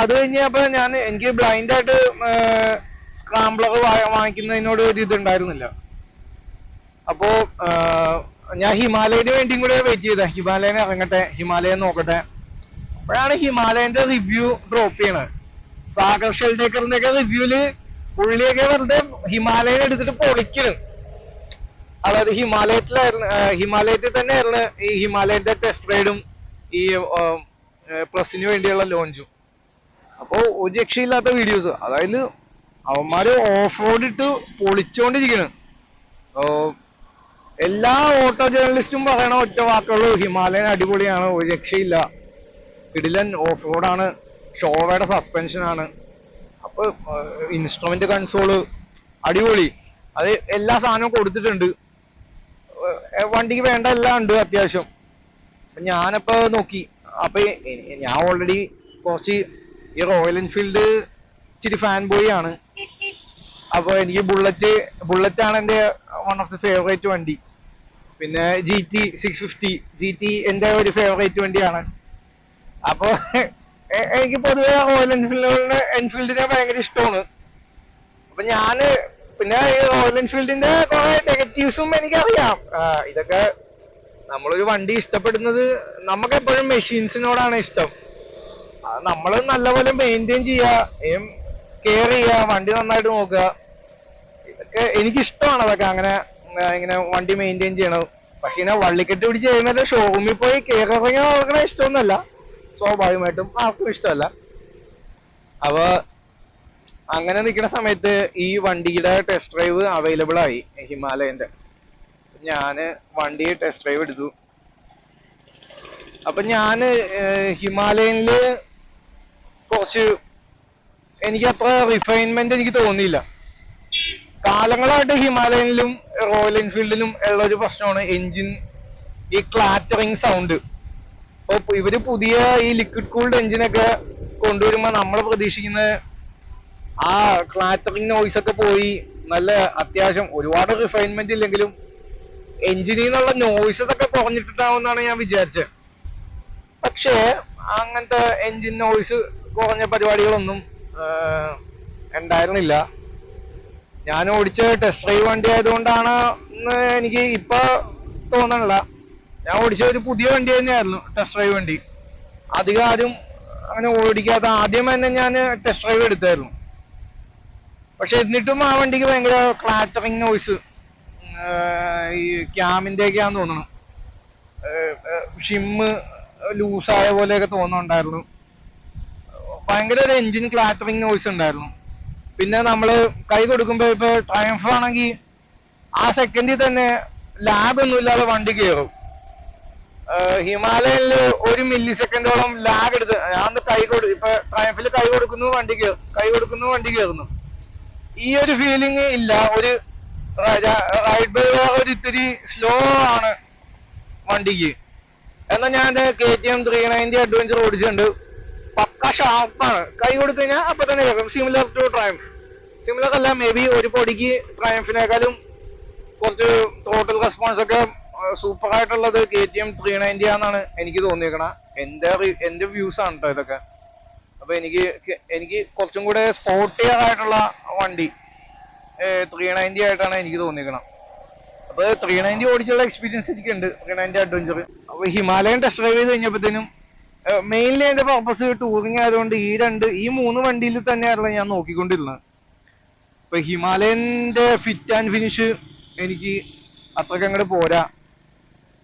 അത് കഴിഞ്ഞപ്പോ എനിക്ക് ബ്ലൈൻഡ് ആയിട്ട് സ്ക്രാംബ്ലർ വാങ്ങിക്കുന്നതിനോട് ഒരു ഇതുണ്ടായിരുന്നില്ല. അപ്പോ ഞാൻ ഹിമാലയന് വേണ്ടിയും കൂടെ വെയിറ്റ് ചെയ്ത, ഹിമാലയൻ ഇറങ്ങട്ടെ, ഹിമാലയൻ നോക്കട്ടെ. അപ്പോഴാണ് ഹിമാലയന്റെ റിവ്യൂ ഡ്രോപ്പ് ചെയ്യണത്. സാഗർ ഷെൽഡേക്കറിന്റെ ഒക്കെ റിവ്യൂല് പുള്ളിയൊക്കെ വെറുതെ ഹിമാലയൻ എടുത്തിട്ട് പൊളിക്കണം. അതായത് ഹിമാലയത്തിൽ തന്നെയായിരുന്നു ഈ ഹിമാലയന്റെ ടെസ്റ്റ് റൈഡും ഈ പ്രസിന് വേണ്ടിയുള്ള ലോഞ്ചും. അപ്പോ ഒരു രക്ഷയില്ലാത്ത വീഡിയോസ്. അതായത് അവന്മാര് ഓഫ് റോഡ് ഇട്ട് പൊളിച്ചോണ്ടിരിക്കണം. എല്ലാ ഓട്ടോ ജേർണലിസ്റ്റും പറയണ ഒറ്റ വാക്കുള്ളൂ, ഹിമാലയൻ അടിപൊളിയാണ്, ഒരു രക്ഷയില്ല, കിടിലൻ ഓഫ് റോഡാണ്, ഷോവയുടെ സസ്പെൻഷൻ ആണ്, അപ്പൊ ഇൻസ്ട്രുമെന്റ് കൺസോള് അടിപൊളി, അത് എല്ലാ സാധനവും കൊടുത്തിട്ടുണ്ട്, വണ്ടിക്ക് വേണ്ട എല്ലാം ഉണ്ട് അത്യാവശ്യം. ഞാനപ്പോ നോക്കി, അപ്പൊ ഞാൻ ഓൾറെഡി കുറച്ച് ഈ റോയൽ എൻഫീൽഡ് ഇച്ചിരി ഫാൻ ബോയ് ആണ്. അപ്പൊ എനിക്ക് ബുള്ളറ്റ് ആണ് എന്റെ വൺ ഓഫ് ദി ഫേവറേറ്റ് വണ്ടി. പിന്നെ GT 650 GT എന്റെ ഒരു ഫേവറേറ്റ് വണ്ടിയാണ്. അപ്പൊ എനിക്ക് പൊതുവെ റോയൽ എൻഫീൽഡിനെ ഭയങ്കര ഇഷ്ടമാണ്. അപ്പൊ പിന്നെ ഈ റോയൽ എൻഫീൽഡിന്റെ കുറെ നെഗറ്റീവ്സും എനിക്കറിയാം. ഇതൊക്കെ നമ്മളൊരു വണ്ടി ഇഷ്ടപ്പെടുന്നത്, നമുക്ക് എപ്പോഴും മെഷീൻസിനോടാണ് ഇഷ്ടം. നമ്മൾ നല്ലപോലെ മെയിൻറ്റെയിൻ ചെയ്യുക, കെയർ ചെയ്യുക, വണ്ടി നന്നായിട്ട് നോക്കുക, ഇതൊക്കെ എനിക്കിഷ്ടമാണ്. അതൊക്കെ ഇങ്ങനെ വണ്ടി മെയിൻറ്റെയിൻ ചെയ്യണം. പക്ഷെ ഇങ്ങനെ വള്ളിക്കെട്ട് പിടിച്ച് ചെയ്യുന്നത് ഷോറൂമിൽ പോയി കെയർ ഇറങ്ങി നോക്കണ ഇഷ്ടമൊന്നുമല്ല, സ്വാഭാവികമായിട്ടും ആർക്കും ഇഷ്ടമല്ല. അപ്പൊ അങ്ങനെ നിൽക്കുന്ന സമയത്ത് ഈ വണ്ടിയുടെ ടെസ്റ്റ് ഡ്രൈവ് അവൈലബിൾ ആയി ഹിമാലയന്റെ. ഞാന് വണ്ടി ടെസ്റ്റ് ഡ്രൈവ് എടുത്തു. അപ്പൊ ഹിമാലയനില് കുറച്ച് എനിക്ക് അത്ര റിഫൈൻമെന്റ് എനിക്ക് തോന്നിയില്ല. കാലങ്ങളായിട്ട് ഹിമാലയനിലും റോയൽ എൻഫീൽഡിലും ഉള്ള ഒരു പ്രശ്നമാണ് എൻജിൻ, ഈ ക്ലാറ്ററിങ് സൗണ്ട്. അപ്പൊ ഇവര് പുതിയ ഈ ലിക്വിഡ് കൂൾഡ് എൻജിനൊക്കെ കൊണ്ടുവരുമ്പോ നമ്മൾ പ്രതീക്ഷിക്കുന്ന ആ ക്ലാറ്ററിങ് നോയ്സ് ഒക്കെ പോയി നല്ല അത്യാവശ്യം ഒരുപാട് റിഫൈൻമെന്റ് ഇല്ലെങ്കിലും എൻജിനിൽ നിന്നുള്ള നോയ്സസ് ഒക്കെ കുറഞ്ഞിട്ടുണ്ടാവുമെന്നാണ് ഞാൻ വിചാരിച്ചത്. പക്ഷേ അങ്ങനത്തെ എൻജിൻ നോയ്സ് കുറഞ്ഞ പരിപാടികളൊന്നും ഉണ്ടായിരുന്നില്ല. ഞാൻ ഓടിച്ച ടെസ്റ്റ് ഡ്രൈവ് വണ്ടി ആയതുകൊണ്ടാണ് എനിക്ക് ഇപ്പൊ തോന്നണില്ല. ഞാൻ ഓടിച്ച ഒരു പുതിയ വണ്ടി തന്നെയായിരുന്നു ടെസ്റ്റ് ഡ്രൈവ് വണ്ടി. അധികം ആരും അങ്ങനെ ഓടിക്കാത്ത ആദ്യം തന്നെ ഞാൻ ടെസ്റ്റ് ഡ്രൈവ് എടുത്തായിരുന്നു. പക്ഷെ എന്നിട്ടും ആ വണ്ടിക്ക് ഭയങ്കര ക്ലാറ്ററിങ് നോയ്സ്, ഈ ക്യാമിന്റെ ഒക്കെയാന്ന് തോന്നുന്നു, ഷിമ്മ് ലൂസായ പോലെയൊക്കെ തോന്നുന്നുണ്ടായിരുന്നു. ഭയങ്കര ഒരു എൻജിൻ ക്ലാറ്ററിങ് നോയ്സ് ഉണ്ടായിരുന്നു. പിന്നെ നമ്മള് കൈ കൊടുക്കുമ്പോ ഇപ്പൊ ട്രയംഫ് ആണെങ്കിൽ ആ സെക്കൻഡിൽ തന്നെ ലാഗ് ഒന്നും ഇല്ലാതെ വണ്ടി കയറും. ഹിമാലയനിൽ 1 മില്ലി സെക്കൻഡോളം ലാഗ് എടുത്ത് ഞാൻ ഇപ്പൊ ട്രയംഫിൽ കൈ കൊടുക്കുന്നു വണ്ടി കയറുന്നു. ഈ ഒരു ഫീലിംഗ് ഇല്ല. ഒരു റൈഡ് ബൈ ഒരു ഇത്തിരി സ്ലോ ആണ് വണ്ടിക്ക്. എന്നാൽ ഞാൻ KTM 390 അഡ്വഞ്ചർ ഓടിച്ചിട്ടുണ്ട്. പക്ക ഷാർപ്പാണ്. കൈ കൊടുത്തു കഴിഞ്ഞാൽ അപ്പൊ തന്നെ കേൾക്കും. സിമിലർ ടു ട്രയംഫ്, സിമിലർ അല്ല, മേ ബി ഒരു പൊടിക്ക് ട്രയംഫിനേക്കാളും കുറച്ച് ടോട്ടൽ റെസ്പോൺസ് ഒക്കെ സൂപ്പർ ആയിട്ടുള്ളത് KTM 390 ആണെന്നാണ് എനിക്ക് തോന്നിയേക്കണ. എന്റെ വ്യൂസ് ആണ് കേട്ടോ ഇതൊക്കെ. അപ്പൊ എനിക്ക് കുറച്ചും കൂടെ സ്പോർട്ടിയർ ആയിട്ടുള്ള വണ്ടി 390 ആയിട്ടാണ് എനിക്ക് തോന്നിയേക്കണം. അപ്പൊ 390 ഓടിച്ചുള്ള എക്സ്പീരിയൻസ് എനിക്കുണ്ട്, 390 അഡ്വഞ്ചർ. അപ്പൊ ഹിമാലയൻ ടെസ്റ്റ് ഡ്രൈവ് ചെയ്ത് കഴിഞ്ഞപ്പോഴത്തേനും മെയിൻലി എന്റെ പർപ്പസ് ടൂറിങ് ആയതുകൊണ്ട് ഈ 3 വണ്ടിയിൽ തന്നെയായിരുന്നു ഞാൻ നോക്കിക്കൊണ്ടിരുന്നത്. ഇപ്പൊ ഹിമാലയന്റെ ഫിറ്റ് ആൻഡ് ഫിനിഷ് എനിക്ക് അത്രയ്ക്ക് അങ്ങോട്ട് പോരാ.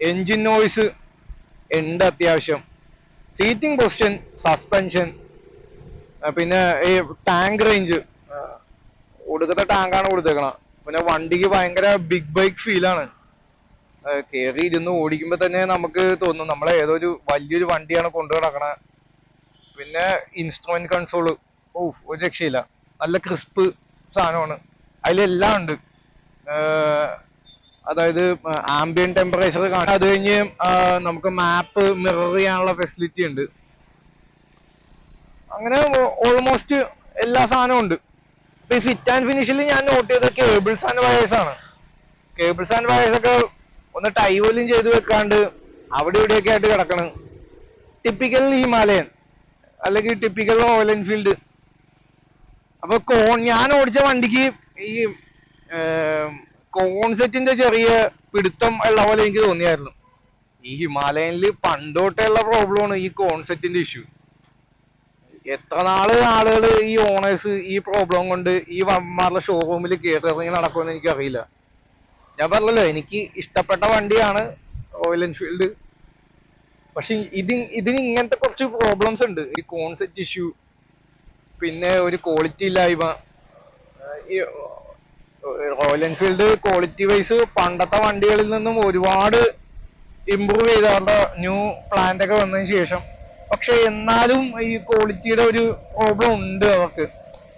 എൻജിൻ നോയ്സ് ഉണ്ട് അത്യാവശ്യം, സീറ്റിംഗ് പൊസിഷൻ, സസ്പെൻഷൻ, പിന്നെ ഈ ടാങ്ക് റേഞ്ച് ഒടുക്കത്തെ ടാങ്കാണ് കൊടുത്തേക്കണം. പിന്നെ വണ്ടിക്ക് ഭയങ്കര ബിഗ് ബൈക്ക് ഫീലാണ്. കയറി ഇരുന്ന് ഓടിക്കുമ്പോ തന്നെ നമുക്ക് തോന്നും നമ്മളെ ഏതൊരു വലിയൊരു വണ്ടിയാണ് കൊണ്ടു നടക്കണ. പിന്നെ ഇൻസ്ട്രുമെന്റ് കൺസോള് ഒരു രക്ഷയില്ല, നല്ല ക്രിസ്പ് സാധനമാണ്. അതിലെല്ലാം ഉണ്ട്. അതായത് ആംബിയൻ ടെമ്പറേച്ചർ കാണാം. അത് കഴിഞ്ഞ് നമുക്ക് മാപ്പ് മിറർ ചെയ്യാനുള്ള ഫെസിലിറ്റി ഉണ്ട്. അങ്ങനെ ഓൾമോസ്റ്റ് എല്ലാ സാധനവും ഉണ്ട്. ഇപ്പൊ ഈ ഫിറ്റ് ആൻഡ് ഫിനിഷിൽ ഞാൻ നോട്ട് ചെയ്ത കേബിൾസ് ആൻഡ് വയേഴ്സ് ആണ്. കേബിൾസ് ആൻഡ് വയേഴ്സ് ഒക്കെ ഒന്ന് ടൈ പോലും ചെയ്ത് വെക്കാണ്ട് അവിടെ ഇവിടെയൊക്കെ ആയിട്ട് കിടക്കണം. Typical Himalayan. അല്ലെങ്കിൽ ടിപ്പിക്കൽ റോയൽ എൻഫീൽഡ്. അപ്പൊ ഞാൻ ഓടിച്ച വണ്ടിക്ക് ഈ കോൺസെപ്റ്റിന്റെ ചെറിയ പിടുത്തം ഉള്ള പോലെ എനിക്ക് തോന്നിയായിരുന്നു. ഈ ഹിമാലയനിൽ പണ്ടോട്ടുള്ള പ്രോബ്ലമാണ് ഈ കോൺസെപ്റ്റിന്റെ ഇഷ്യൂ. എത്ര നാള് ആളുകൾ ഈ ഓണേഴ്സ് ഈ പ്രോബ്ലം കൊണ്ട് ഈ വന്മാരുടെ ഷോറൂമിൽ കയറി ഇറങ്ങി നടക്കുമെന്ന് എനിക്കറിയില്ല. ഞാൻ പറഞ്ഞല്ലോ, എനിക്ക് ഇഷ്ടപ്പെട്ട വണ്ടിയാണ് റോയൽ എൻഫീൽഡ്. പക്ഷെ ഇതിന് ഇങ്ങനത്തെ കുറച്ച് പ്രോബ്ലംസ് ഉണ്ട്. ഈ കോൺസെപ്റ്റ് ഇഷ്യൂ, പിന്നെ ഒരു ക്വാളിറ്റി ഇല്ലായ്മ. ഈ റോയൽ എൻഫീൽഡ് ക്വാളിറ്റി വൈസ് പണ്ടത്തെ വണ്ടികളിൽ നിന്നും ഒരുപാട് ഇമ്പ്രൂവ് ചെയ്ത് അവരുടെ ന്യൂ പ്ലാന്റ് ഒക്കെ വന്നതിന് ശേഷം. പക്ഷെ എന്നാലും ഈ ക്വാളിറ്റിയുടെ ഒരു പ്രോബ്ലം ഉണ്ട് അവർക്ക്.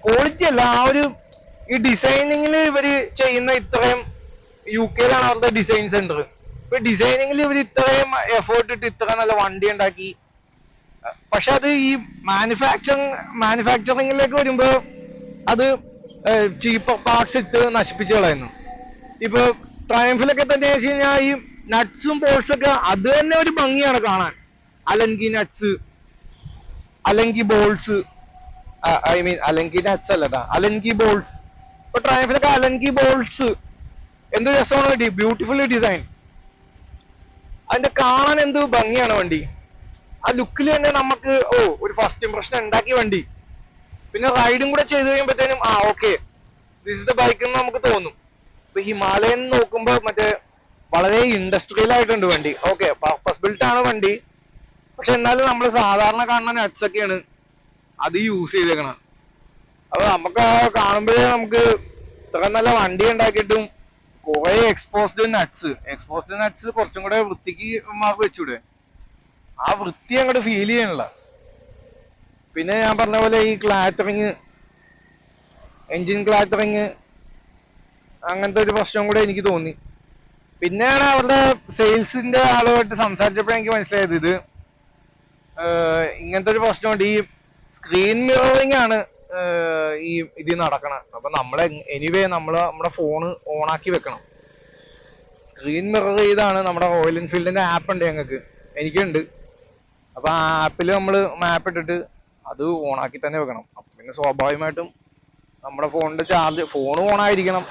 ക്വാളിറ്റി അല്ല, ആ ഒരു ഈ ഡിസൈനിങ്ങിൽ ഇവര് ചെയ്യുന്ന ഇത്രയും, UK അവരുടെ ഡിസൈൻ സെന്റർ. ഇപ്പൊ ഡിസൈനിങ്ങിൽ ഇവർ ഇത്രയും എഫേർട്ട് ഇട്ട് ഇത്ര നല്ല വണ്ടി ഉണ്ടാക്കി. പക്ഷെ അത് ഈ മാനുഫാക്ചറിങ്ങിലേക്ക് വരുമ്പോ അത് ചീപ്പ് പാർട്സ് ഇട്ട് നശിപ്പിച്ചു കളയുന്നു. ഇപ്പൊ ട്രയംഫിലൊക്കെ തന്നെ വെച്ച് കഴിഞ്ഞാൽ ഈ നട്ട്സും ബോൾസും ഒക്കെ അത് തന്നെ ഒരു ഭംഗിയാണ് കാണാൻ. അലങ്കി നട്ട്സ്, അലങ്കി ബോൾസ്, അലങ്കി നട്ട്സ് അല്ലടാ, അലങ്കി ബോൾസ്. ഇപ്പൊ ട്രയംഫിലൊക്കെ അലങ്കി ബോൾസ് എന്ത് രസമാണ്, ബ്യൂട്ടിഫുള്ളി ഡിസൈൻ. അതിന്റെ കാണാൻ എന്ത് ഭംഗിയാണ് വണ്ടി. ആ ലുക്കിൽ തന്നെ നമുക്ക് ഒരു ഫസ്റ്റ് ഇംപ്രഷൻ ഉണ്ടാക്കിയ വണ്ടി. പിന്നെ റൈഡും കൂടെ ചെയ്ത് കഴിയുമ്പോഴത്തേനും okay this is the bike എന്ന് നമുക്ക് തോന്നും. ഇപ്പൊ ഹിമാലയൻ നോക്കുമ്പോ മറ്റേ വളരെ ഇൻഡസ്ട്രിയൽ ആയിട്ടുണ്ട് വണ്ടി. ഓക്കെ, പർപ്പസ് ബിൽറ്റ് ആണ് വണ്ടി. പക്ഷെ എന്നാലും നമ്മൾ സാധാരണ കാണുന്ന നട്ട്സ് ഒക്കെയാണ് അത് യൂസ് ചെയ്തേക്കണം. അപ്പൊ നമുക്ക് കാണുമ്പോഴേ നമുക്ക് ഇത്ര നല്ല വണ്ടി ഉണ്ടാക്കിയിട്ടും കുറെ എക്സ്പോസ്ഡ് നട്ട്സ് കുറച്ചും കൂടെ വൃത്തിക്ക് മാർക്ക് വെച്ചൂടെ. ആ വൃത്തി അങ്ങോട്ട് ഫീൽ ചെയ്യണില്ല. പിന്നെ ഞാൻ പറഞ്ഞ പോലെ ഈ ക്ലാറ്ററിങ്, എൻജിൻ ക്ലാറ്ററിങ്, അങ്ങനത്തെ ഒരു പ്രശ്നം കൂടെ എനിക്ക് തോന്നി. പിന്നെയാണ് അവരുടെ സെയിൽസിന്റെ ആളുമായിട്ട് സംസാരിച്ചപ്പോഴേ എനിക്ക് മനസ്സിലായത് ഇത് ഇങ്ങനത്തെ ഒരു പ്രശ്നമുണ്ട്. ഈ സ്ക്രീൻ മിററിങ് ആണ് ഈ ഇത് നടക്കണം. അപ്പൊ എനിവേ നമ്മുടെ ഫോണ് ഓണാക്കി വെക്കണം. സ്ക്രീൻ മിറർ ചെയ്താണ് നമ്മുടെ റോയൽ എൻഫീൽഡിന്റെ ആപ്പ് ഉണ്ട് ഞങ്ങൾക്ക്, എനിക്കുണ്ട്. അപ്പൊ ആ ആപ്പിൽ നമ്മൾ മാപ്പ് ഇട്ടിട്ട് അത് ഓണാക്കി തന്നെ വെക്കണം. അപ്പൊ പിന്നെ സ്വാഭാവികമായിട്ടും നമ്മുടെ ഫോണിന്റെ ഫോൺ ഓണായിരിക്കണം.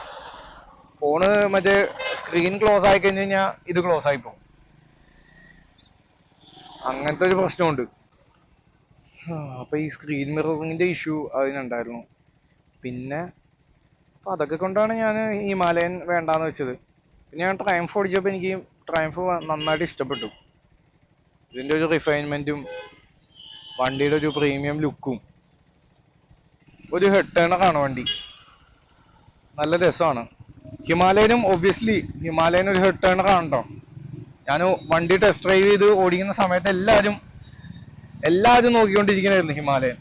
ഫോണ് മറ്റേ സ്ക്രീൻ ക്ലോസ് ആയി കഴിഞ്ഞ് കഴിഞ്ഞാൽ ഇത് ക്ലോസ് ആയിപ്പോ. അങ്ങനത്തെ ഒരു പ്രശ്നമുണ്ട്. അപ്പൊ ഈ സ്ക്രീൻ മിററിങ്ങിന്റെ ഇഷ്യൂ അതിനുണ്ടായിരുന്നു. പിന്നെ അപ്പൊ അതൊക്കെ കൊണ്ടാണ് ഞാൻ ഹിമാലയൻ വേണ്ടാന്ന് വെച്ചത്. പിന്നെ ഞാൻ ട്രയംഫ് ഓടിച്ചപ്പോൾ എനിക്ക് ട്രയംഫ് നന്നായിട്ട് ഇഷ്ടപ്പെട്ടു. ഇതിന്റെ ഒരു റിഫൈൻമെന്റും വണ്ടിയുടെ ഒരു പ്രീമിയം ലുക്കും. ഒരു ഹെഡ് ടേണറാണ് വണ്ടി, നല്ല രസമാണ്. ഹിമാലയനും ഒബ്വിയസ്ലി ഹിമാലയൻ ഒരു ഹെഡ് ടേണറാണ് കേട്ടോ. ഞാൻ വണ്ടി ടെസ്റ്റ് ഡ്രൈവ് ചെയ്ത് ഓടിക്കുന്ന സമയത്ത് എല്ലാവരും നോക്കിക്കൊണ്ടിരിക്കണായിരുന്നു ഹിമാലയൻ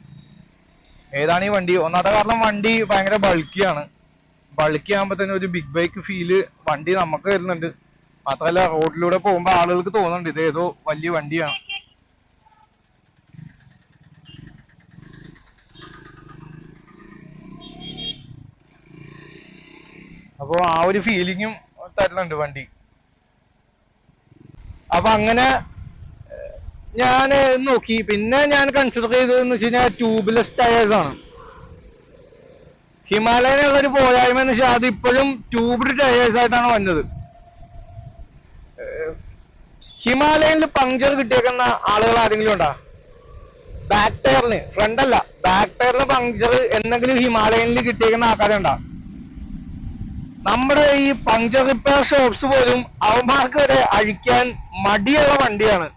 ഏതാണ് ഈ വണ്ടി. ഒന്നാമത്തെ കാരണം വണ്ടി ഭയങ്കര ബൾക്കിയാണ്. ബൾക്കി ആകുമ്പോ തന്നെ ഒരു ബിഗ് ബൈക്ക് ഫീല് വണ്ടി നമുക്ക് വരുന്നുണ്ട്. മാത്രമല്ല റോഡിലൂടെ പോകുമ്പോ ആളുകൾക്ക് തോന്നുന്നുണ്ട് ഇത് ഏതോ വലിയ വണ്ടിയാണ്. അപ്പൊ ആ ഒരു ഫീലിങ്ങും തരുന്നുണ്ട് വണ്ടി. അപ്പൊ അങ്ങനെ ഞാൻ നോക്കി. പിന്നെ ഞാൻ കൺസിഡർ ചെയ്തതെന്ന് വെച്ച് കഴിഞ്ഞാൽ ട്യൂബ്ലെസ് ടയേഴ്സ് ആണ്. ഹിമാലയനുള്ള ഒരു പോരായ്മ എന്ന് വെച്ചാൽ അത് ഇപ്പോഴും ട്യൂബ്ഡ് ടയേഴ്സ് ആയിട്ടാണ് വന്നത്. ഹിമാലയനിൽ പങ്ക്ചർ കിട്ടിയേക്കുന്ന ആളുകൾ ആരെങ്കിലും ഉണ്ടാ? ബാക്ക് ടയറിന്, ഫ്രണ്ട് അല്ല, ബാക്ക് ടയറിന് പങ്ക്ചർ എന്തെങ്കിലും ഹിമാലയനിൽ കിട്ടിയേക്കുന്ന ആൾക്കാരുണ്ടാ? നമ്മുടെ ഈ പങ്ക്ചർ റിപ്പയർ ഷോപ്സ് പോലും അവന്മാർക്ക് വരെ അഴിക്കാൻ മടിയുള്ള വണ്ടിയാണ്.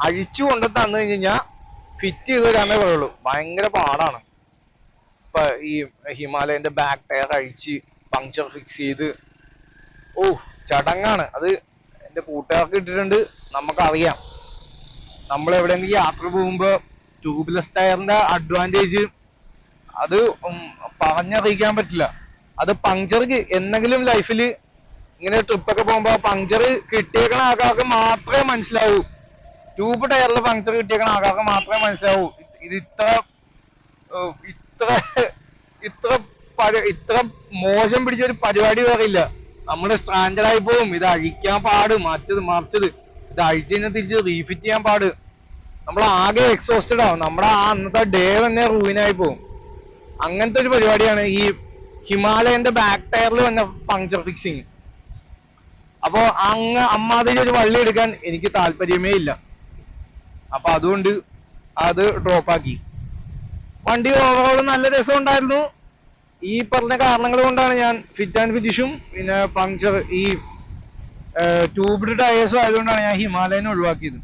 അഴിച്ചു കൊണ്ട് തന്നു കഴിഞ്ഞാൽ ഫിറ്റ് ചെയ്ത് തരാനേ പറയുള്ളൂ. ഭയങ്കര പാടാണ്. ഇപ്പൊ ഈ ഹിമാലയന്റെ ബാക്ക് ടയർ അഴിച്ച് പങ്ക്ചർ ഫിക്സ് ചെയ്ത് ചടങ്ങാണ് അത്. എന്റെ കൂട്ടുകാർക്ക് ഇട്ടിട്ടുണ്ട്, നമുക്കറിയാം. നമ്മൾ എവിടെയെങ്കിലും യാത്ര പോകുമ്പോ ട്യൂബ്ലെസ് ടയറിന്റെ അഡ്വാൻറ്റേജ് അത് പറഞ്ഞറിയിക്കാൻ പറ്റില്ല. അത് പങ്ക്ചർക്ക് എന്തെങ്കിലും ലൈഫിൽ ഇങ്ങനെ ട്രിപ്പൊക്കെ പോകുമ്പോ പങ്ക്ചർ കിട്ടിയേക്കണ ആൾക്കാർക്ക് മാത്രമേ മനസ്സിലാവൂ. ട്യൂബ് ടയറിൽ പങ്ക്ചർ കിട്ടിയേക്കണ ആൾക്കാർക്ക് മാത്രമേ മനസ്സിലാവൂ ഇത് ഇത്ര മോശം പിടിച്ചൊരു പരിപാടി വേറില്ല. നമ്മുടെ സ്റ്റാൻഡേർഡ് ആയി പോകും. ഇത് അഴിക്കാൻ പാട്, മറിച്ചത് ഇത് അഴിച്ചു കഴിഞ്ഞാൽ തിരിച്ച് റീഫിറ്റ് ചെയ്യാൻ പാട്. നമ്മൾ ആകെ എക്സോസ്റ്റഡ് ആവും, നമ്മുടെ ആ അന്നത്തെ ഡേ തന്നെ റൂയിനായി പോകും. അങ്ങനത്തെ ഒരു പരിപാടിയാണ് ഈ ഹിമാലയന്റെ ബാക്ക് ടയറിൽ വന്ന പങ്ക്ചർ ഫിക്സിങ്. അപ്പോ അമ്മാതിരി ഒരു വള്ളി എടുക്കാൻ എനിക്ക് താല്പര്യമേ ഇല്ല. അപ്പൊ അതുകൊണ്ട് അത് ഡ്രോപ്പ് ആക്കി. വണ്ടി ഓവറോൾ നല്ല രസം ഉണ്ടായിരുന്നു. ഈ പറഞ്ഞ കാരണങ്ങൾ കൊണ്ടാണ് ഞാൻ ഫിറ്റ് ആൻഡ് ഫിനിഷും പിന്നെ പങ്ക്ചർ ഈ ട്യൂബ്ഡ് ടയേഴ്സും ആയതുകൊണ്ടാണ് ഞാൻ ഹിമാലയനെ ഒഴിവാക്കിയത്.